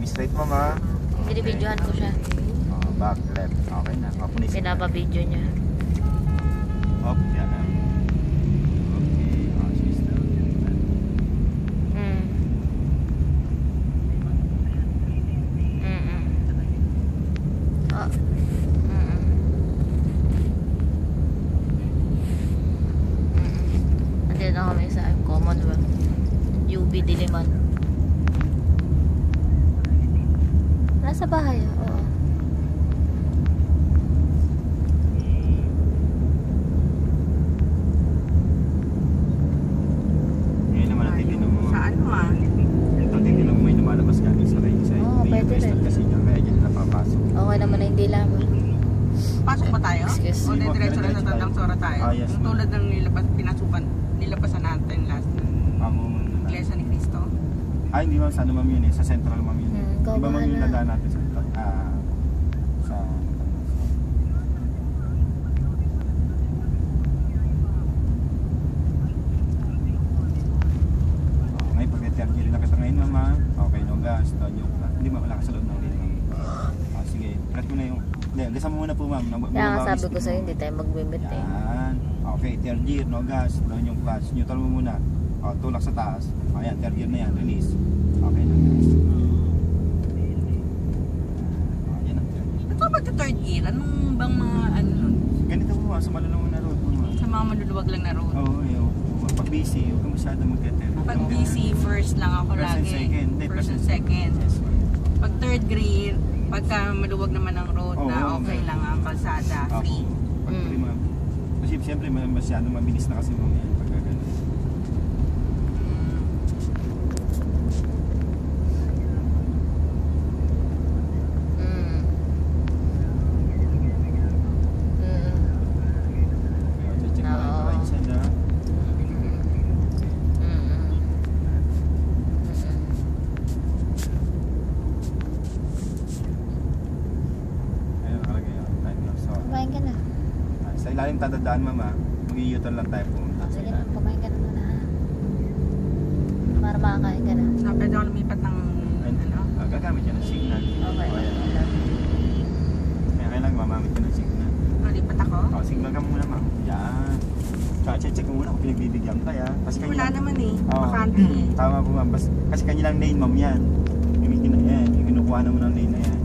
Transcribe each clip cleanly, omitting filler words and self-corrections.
Straight mama. Binibidyohan ko siya. Back, left. Okay na. Off na yung signal. Pinapabidyo niya. Off, yan na. Okay. She's down. Andito na kami sa Commonwealth. UB Diliman. Nasa bahay, oo. Ngayon naman natin din mo. Saan mo ah? Ito din mo may lumalabas galing sa range side. Oo, pwede rin. Kasi niya, kaya dyan napapasok. Okay naman na hindi lamang. Pasok ba tayo? Excuse O me. diretso lang sa Tandang Sora tayo? Ah, yes. Yung tulad ng nilapasan natin last Iglesia ni Cristo. Hindi ma'am, sa ano ma'am yun eh, sa central ma'am yun. ikaw Iba ma'am yung bahala. nadaan natin sa ngayon pag-term na kita ngayon mama. Okay, no gas, doon yung hindi ma'am, wala ka sa loob ng lane ma'am. Sige, press mo na yung gasa mo muna po ma'am. Kaya nga sabi ko sa'yo, hindi tayo mag-limit eh. Yan. Okay, third gear, no gas, doon yung clutch. Neutral mo muna. Tulak sa taas. Ayan, third gear na yan, release. Okay na. Ayan ang third gear. Ito ba third gear? Anong bang mga ano nun? Ganito po sa malulungan na road po ma'am. Sa mga maluluwag lang na road? Oo, yun. Pag busy, huwag ka masyado mag-third. Pag busy, first lang ako First and lagi. second. First and second. Yes, ma'am. Pag third gear, pagka maluwag naman ang road na okay lang ang kalsada, free. Pag free ma'am. Kasi siyempre masyado mabilis na kasi ma'am yan. Pagka ganun. Check mo yung right side ha. Ayun, nakalagay yun. Time lapse. So, Kumain ka na. sa ilalim tatandaan mama, mag-i-U-turn lang tayo pumunta. Sige na, kumain ka na muna ha. Para makakain ka na. So, pwede ako lumipat ng ano? Gagamit yan ng signal. Okay. Kaya kailangan mamamit ka ng signal. Lulipat ako? Signal ka muna ma'am. Yan. Tsaka check mo muna kung pinagbibigyan ka ya. Kasi Wala naman eh. Oo. Bakante eh. Tama po ma'am. Kasi kanilang lane ma'am yan. Gamitin na yan. Yung kinukuha na mo ng lane na yan.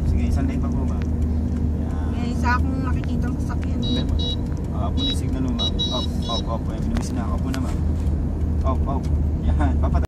Sige, isang lane pa po ma'am. Yan. May isa akong nakikita ng sasakyan. Off mo na yung signal mo ma'am. Off. Binumis na. Off mo na ma'am. Off. Yan.